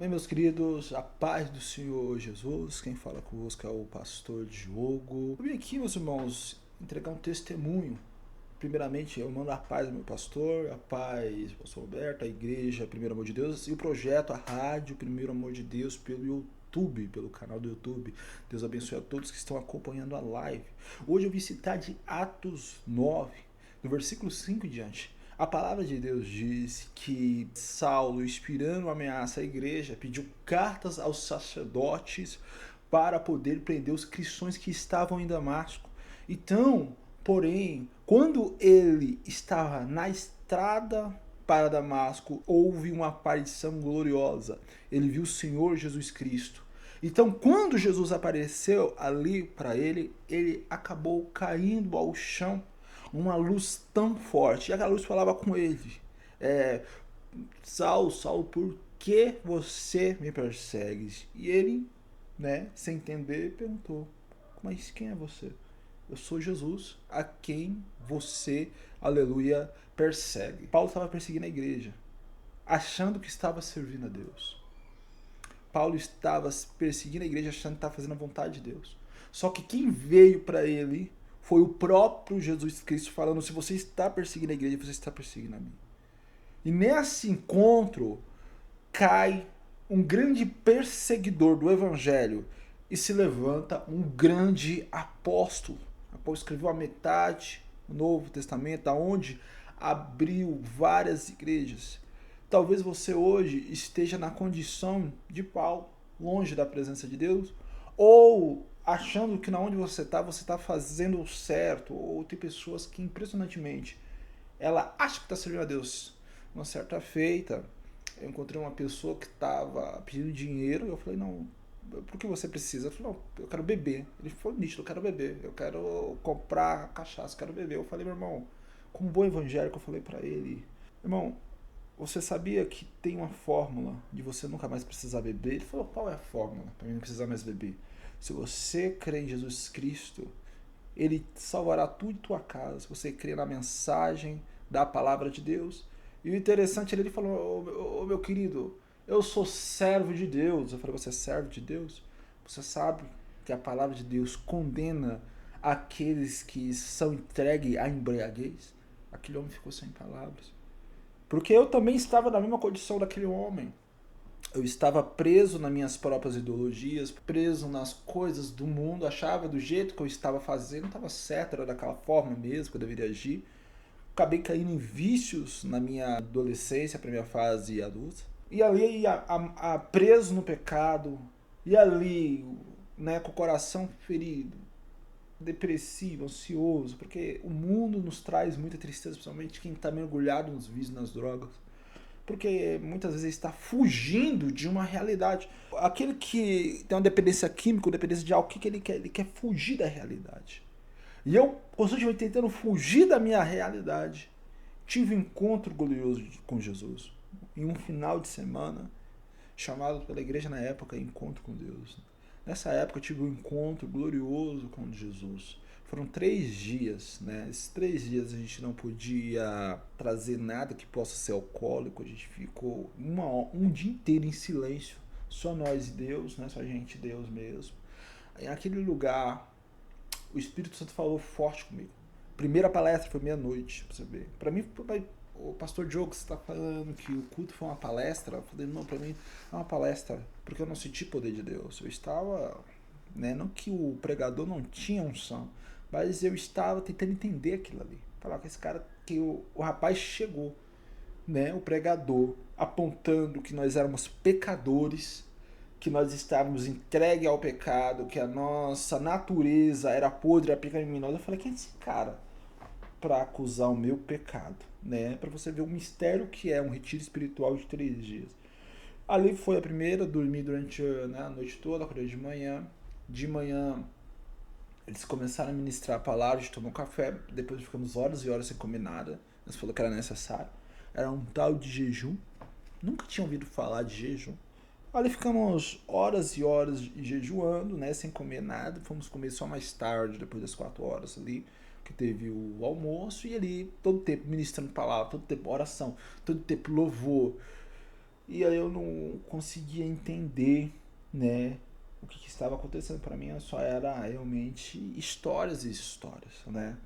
Bem, meus queridos, a paz do Senhor Jesus, quem fala convosco é o pastor Diogo. Eu vim aqui, meus irmãos, entregar um testemunho. Primeiramente, eu mando a paz ao meu pastor, a paz ao pastor Roberto, a igreja Primeiro Amor de Deus e o projeto, a rádio Primeiro Amor de Deus pelo YouTube, pelo canal do YouTube. Deus abençoe a todos que estão acompanhando a live. Hoje eu vim citar de Atos 9, do versículo 5 em diante. A palavra de Deus diz que Saulo, inspirando ameaça à igreja, pediu cartas aos sacerdotes para poder prender os cristãos que estavam em Damasco. Então, porém, quando ele estava na estrada para Damasco, houve uma aparição gloriosa. Ele viu o Senhor Jesus Cristo. Então, quando Jesus apareceu ali para ele, ele acabou caindo ao chão, uma luz tão forte. E aquela luz falava com ele: é, Saulo, Saulo, por que você me persegue? E ele, sem entender, perguntou: mas quem é você? Eu sou Jesus, a quem você, aleluia, persegue. Paulo estava perseguindo a igreja, achando que estava servindo a Deus. Paulo estava perseguindo a igreja, achando que estava fazendo a vontade de Deus. Só que quem veio para ele foi o próprio Jesus Cristo falando: se você está perseguindo a igreja, você está perseguindo a mim. E nesse encontro cai um grande perseguidor do evangelho e se levanta um grande apóstolo. Paulo escreveu a metade do Novo Testamento, onde abriu várias igrejas. Talvez você hoje esteja na condição de Paulo, longe da presença de Deus, ou achando que na onde você está fazendo o certo, ou tem pessoas que impressionantemente ela acha que está servindo a Deus. Uma certa feita, eu encontrei uma pessoa que estava pedindo dinheiro, eu falei: não, por que você precisa? Eu falei: não, eu quero beber. Ele falou: nítido, eu quero beber, eu quero comprar cachaça, eu quero beber. Eu falei: meu irmão, como bom evangélico, eu falei para ele: irmão, você sabia que tem uma fórmula de você nunca mais precisar beber? Ele falou: qual é a fórmula para mim não precisar mais beber? Se você crê em Jesus Cristo, ele salvará tu e tua casa. Se você crê na mensagem da palavra de Deus. E o interessante, ele falou: meu querido, eu sou servo de Deus. Eu falei: você é servo de Deus? Você sabe que a palavra de Deus condena aqueles que são entregues à embriaguez? Aquele homem ficou sem palavras. Porque eu também estava na mesma condição daquele homem. Eu estava preso nas minhas próprias ideologias, preso nas coisas do mundo, achava do jeito que eu estava fazendo, estava certo, era daquela forma mesmo que eu deveria agir. Acabei caindo em vícios na minha adolescência, para minha fase adulta. E ali, preso no pecado, e ali, com o coração ferido, depressivo, ansioso, porque o mundo nos traz muita tristeza, principalmente quem está mergulhado nos vícios, nas drogas. Porque muitas vezes está fugindo de uma realidade. Aquele que tem uma dependência química, uma dependência de algo, o que ele quer? Ele quer fugir da realidade. E eu, constantemente tentando fugir da minha realidade, tive um encontro glorioso com Jesus. Em um final de semana, chamado pela igreja na época Encontro com Deus. Nessa época eu tive um encontro glorioso com Jesus. Foram 3 dias, né? Esses 3 dias a gente não podia trazer nada que possa ser alcoólico. A gente ficou um dia inteiro em silêncio. Só nós e Deus, né? Só a gente e Deus mesmo. Em aquele lugar, o Espírito Santo falou forte comigo. Primeira palestra foi meia-noite, pra você ver. Pra mim, o pastor Diogo, você está falando que o culto foi uma palestra? Eu falei: não, para mim é uma palestra, porque eu não senti poder de Deus. Eu estava, não que o pregador não tinha unção, mas eu estava tentando entender aquilo ali. Falar com esse cara, que o rapaz chegou, o pregador, apontando que nós éramos pecadores, que nós estávamos entregues ao pecado, que a nossa natureza era podre, era pecaminosa. Eu falei: quem é esse cara para acusar o meu pecado, Para você ver o mistério que é um retiro espiritual de 3 dias. Ali foi a primeira, dormi durante a noite toda, acordei de manhã. De manhã eles começaram a ministrar a palavra, a gente tomou café, depois ficamos horas e horas sem comer nada. Eles falaram que era necessário. Era um tal de jejum. Nunca tinha ouvido falar de jejum. Ali ficamos horas e horas jejuando, sem comer nada. Fomos comer só mais tarde, depois das 4 horas ali, que teve o almoço. E ali, todo tempo ministrando palavra, todo tempo oração, todo tempo louvor. E aí eu não conseguia entender, né, o que estava acontecendo. Para mim só era realmente histórias e histórias, né?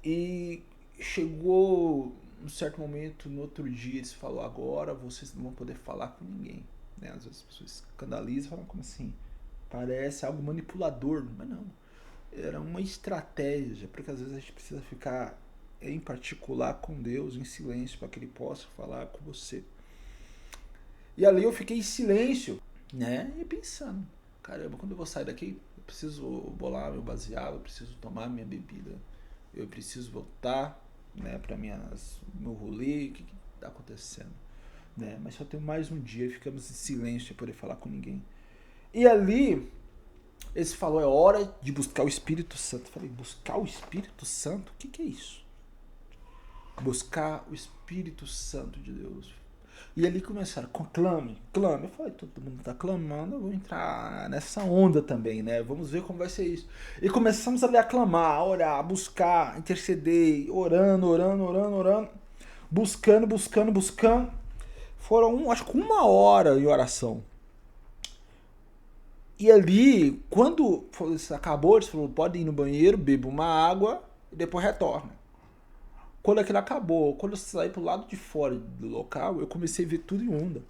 E chegou um certo momento, no outro dia, eles falaram: agora vocês não vão poder falar com ninguém, né? Às vezes as pessoas escandalizam, falam como assim? Parece algo manipulador, mas não. Era uma estratégia, porque às vezes a gente precisa ficar em particular com Deus, em silêncio, para que Ele possa falar com você. E ali eu fiquei em silêncio, né? E pensando: caramba, quando eu vou sair daqui, eu preciso bolar meu baseado, eu preciso tomar minha bebida, eu preciso voltar, né, para meu rolê, o que está acontecendo, né? Mas só tenho mais um dia e ficamos em silêncio sem poder falar com ninguém. E ali eles falou: é hora de buscar o Espírito Santo. Eu falei: buscar o Espírito Santo? O que é isso? Buscar o Espírito Santo de Deus. E ali começaram: clame, clame. Eu falei: todo mundo está clamando, eu vou entrar nessa onda também, né? Vamos ver como vai ser isso. E começamos ali a clamar, a orar, a buscar, a interceder, orando, orando, orando, orando, buscando, buscando, buscando. Foram, acho que 1 hora em oração. E ali, quando acabou, eles falaram: pode ir no banheiro, beba uma água e depois retorna. Quando aquilo acabou, quando eu saí pro lado de fora do local, eu comecei a ver tudo em onda.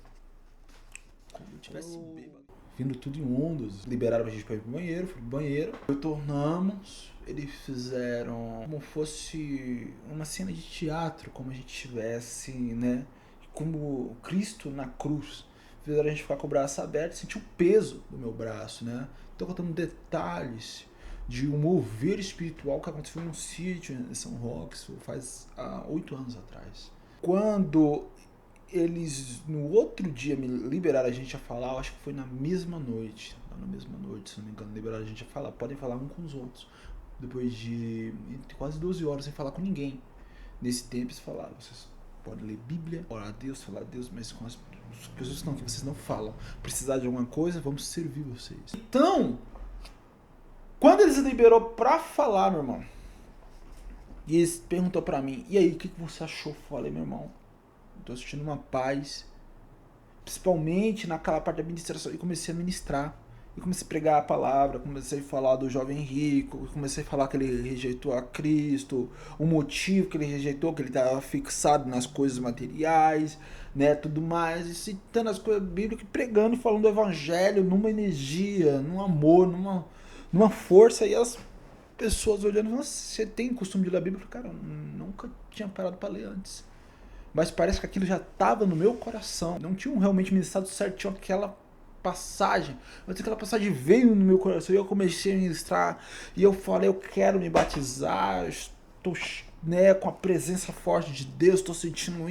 Como eu tivesse bêbado. Vindo tudo em ondas. Liberaram a gente pra ir pro banheiro, fui pro banheiro. Retornamos, eles fizeram como fosse uma cena de teatro, como a gente tivesse, né? Como Cristo na cruz. Fizeram a gente ficar com o braço aberto e sentir o peso do meu braço, né? Então contando detalhes de um mover espiritual que aconteceu num sítio em São Roque, faz 8 anos atrás. Quando eles, no outro dia, me liberaram a gente a falar, eu acho que foi na mesma noite, se não me engano, liberaram a gente a falar, podem falar um com os outros. Depois de quase 12 horas sem falar com ninguém. Nesse tempo eles falaram: vocês podem ler Bíblia, orar a Deus, falar a Deus, mas com as pessoas que vocês não falam. Precisar de alguma coisa, vamos servir vocês. Então, quando eles liberou pra falar, meu irmão, e eles perguntou pra mim: e aí, o que você achou? Eu falei: meu irmão, eu tô sentindo uma paz, principalmente naquela parte da administração. E comecei a ministrar, e comecei a pregar a palavra, comecei a falar do jovem rico, comecei a falar que ele rejeitou a Cristo, o motivo que ele rejeitou, que ele estava fixado nas coisas materiais, né, tudo mais, e citando as coisas bíblicas, pregando e falando do evangelho numa energia, num amor, numa força. E as pessoas olhando: nossa, você tem costume de ler a Bíblia? Cara, eu nunca tinha parado para ler antes. Mas parece que aquilo já estava no meu coração. Não tinham realmente ministrado certinho aquela passagem. Mas aquela passagem veio no meu coração e eu comecei a ministrar. E eu falei: eu quero me batizar. Estou, né, com a presença forte de Deus. Estou sentindo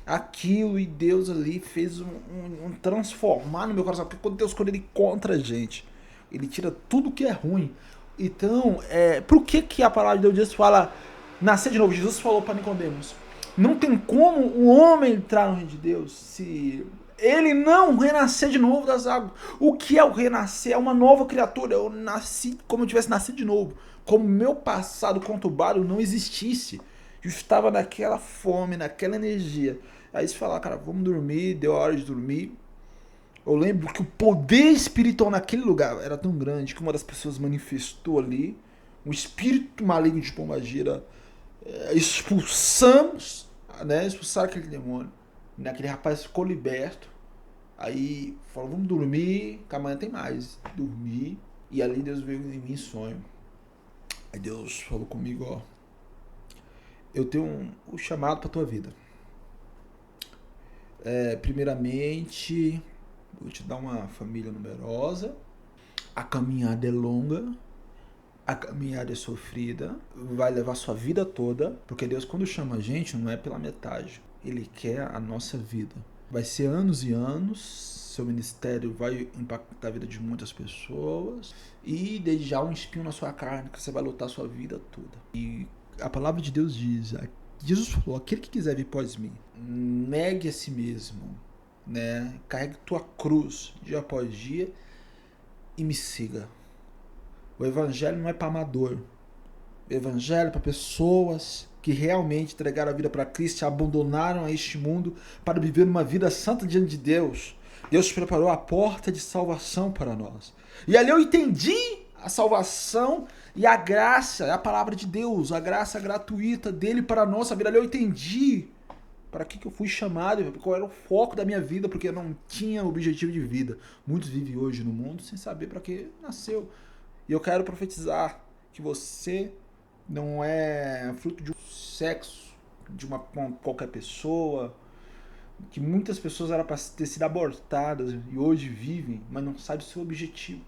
aquilo. E Deus ali fez um transformar no meu coração. Porque quando Deus, quando Ele contra a gente, Ele tira tudo que é ruim. Então, por que a palavra de Deus fala nascer de novo? Jesus falou para Nicodemos: não tem como um homem entrar no reino de Deus se ele não renascer de novo das águas. O que é o renascer? É uma nova criatura. Eu nasci como eu tivesse nascido de novo. Como meu passado conturbado não existisse. Eu estava naquela fome, naquela energia. Aí eles falaram: cara, vamos dormir. Deu a hora de dormir. Eu lembro que o poder espiritual naquele lugar era tão grande que uma das pessoas manifestou ali um espírito maligno de pombagira. Expulsamos, né? Expulsaram aquele demônio. Aquele rapaz ficou liberto. Aí falou: vamos dormir, que amanhã tem mais. Dormi. E ali Deus veio em mim em sonho. Aí Deus falou comigo: ó, eu tenho um chamado pra tua vida. Primeiramente, vou te dar uma família numerosa. A caminhada é longa. A caminhada é sofrida, vai levar sua vida toda, porque Deus, quando chama a gente, não é pela metade. Ele quer a nossa vida. Vai ser anos e anos, seu ministério vai impactar a vida de muitas pessoas e desde já um espinho na sua carne, que você vai lutar a sua vida toda. E a palavra de Deus diz, Jesus falou: aquele que quiser vir após mim, negue a si mesmo, né? Carregue tua cruz dia após dia e me siga. O evangelho não é para amador. O evangelho é para pessoas que realmente entregaram a vida para Cristo e abandonaram este mundo para viver uma vida santa diante de Deus. Deus preparou a porta de salvação para nós. E ali eu entendi a salvação e a graça, a palavra de Deus, a graça gratuita dele para a nossa vida. Ali eu entendi para que eu fui chamado, qual era o foco da minha vida, porque eu não tinha objetivo de vida. Muitos vivem hoje no mundo sem saber para que nasceu. E eu quero profetizar que você não é fruto de um sexo, de qualquer pessoa, que muitas pessoas eram para ter sido abortadas e hoje vivem, mas não sabem o seu objetivo.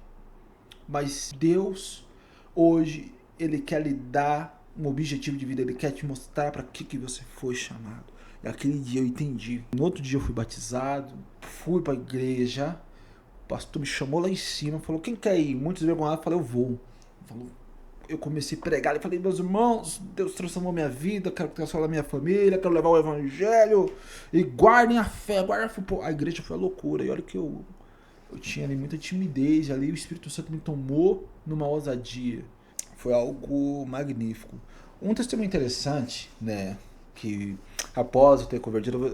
Mas Deus, hoje, Ele quer lhe dar um objetivo de vida, Ele quer te mostrar para que você foi chamado. E aquele dia eu entendi. No outro dia eu fui batizado, fui para a igreja, o pastor me chamou lá em cima, falou, quem quer ir? Muitos vergonhados, eu falei, eu vou. Eu comecei a pregar, eu falei, meus irmãos, Deus transformou minha vida, quero transformar a minha família, quero levar o evangelho, e guardem a fé, a igreja foi a loucura, e olha que eu tinha ali muita timidez, ali o Espírito Santo me tomou numa ousadia, foi algo magnífico. Um testemunho interessante, né, que após eu ter convertido,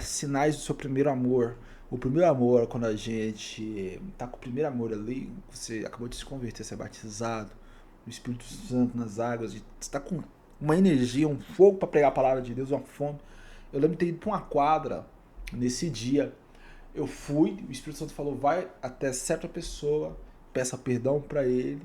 sinais do seu primeiro amor. O primeiro amor, quando a gente tá com o primeiro amor ali, você acabou de se converter, você é batizado, o Espírito Santo nas águas, você está com uma energia, um fogo para pregar a palavra de Deus, uma fome. Eu lembro de ter ido para uma quadra nesse dia. Eu fui, o Espírito Santo falou, vai até certa pessoa, peça perdão para ele.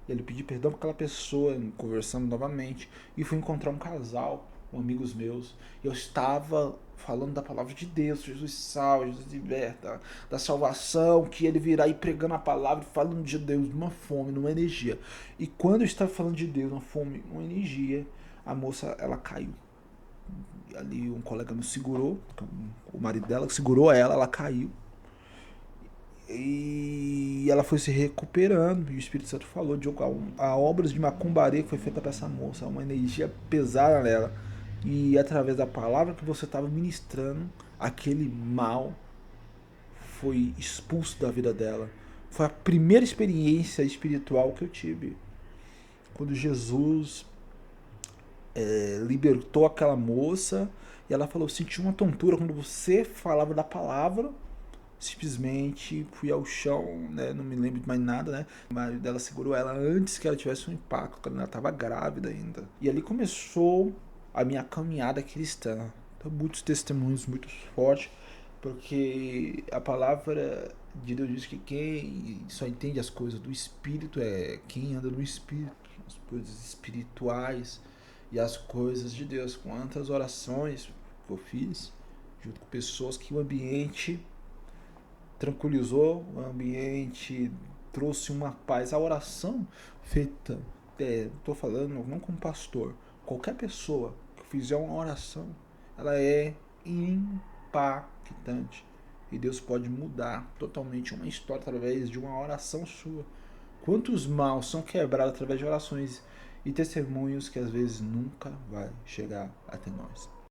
E ele pediu perdão para aquela pessoa, conversando novamente. E fui encontrar um casal, amigos meus. Eu estava falando da palavra de Deus, Jesus salva, Jesus liberta, da salvação, que ele virá e pregando a palavra, falando de Deus, numa fome, numa energia. E quando eu estava falando de Deus, numa fome, numa energia, a moça, ela caiu. Ali um colega me segurou, o marido dela segurou ela caiu. E ela foi se recuperando, e o Espírito Santo falou de a obras de macumbaria que foi feita para essa moça, uma energia pesada nela. E através da palavra que você estava ministrando, aquele mal foi expulso da vida dela. Foi a primeira experiência espiritual que eu tive. Quando Jesus libertou aquela moça, e ela falou, senti uma tontura quando você falava da palavra. Simplesmente fui ao chão, né? Não me lembro de mais nada, né? O marido dela segurou ela antes que ela tivesse um impacto, quando ela estava grávida ainda. E ali começou a minha caminhada cristã. Então, muitos testemunhos muito fortes, porque a palavra de Deus diz que quem só entende as coisas do Espírito é quem anda no Espírito, as coisas espirituais e as coisas de Deus. Quantas orações que eu fiz junto com pessoas que o ambiente tranquilizou, o ambiente trouxe uma paz. A oração feita, estou falando não como pastor, qualquer pessoa que fizer uma oração, ela é impactante. E Deus pode mudar totalmente uma história através de uma oração sua. Quantos maus são quebrados através de orações e testemunhos que às vezes nunca vai chegar até nós.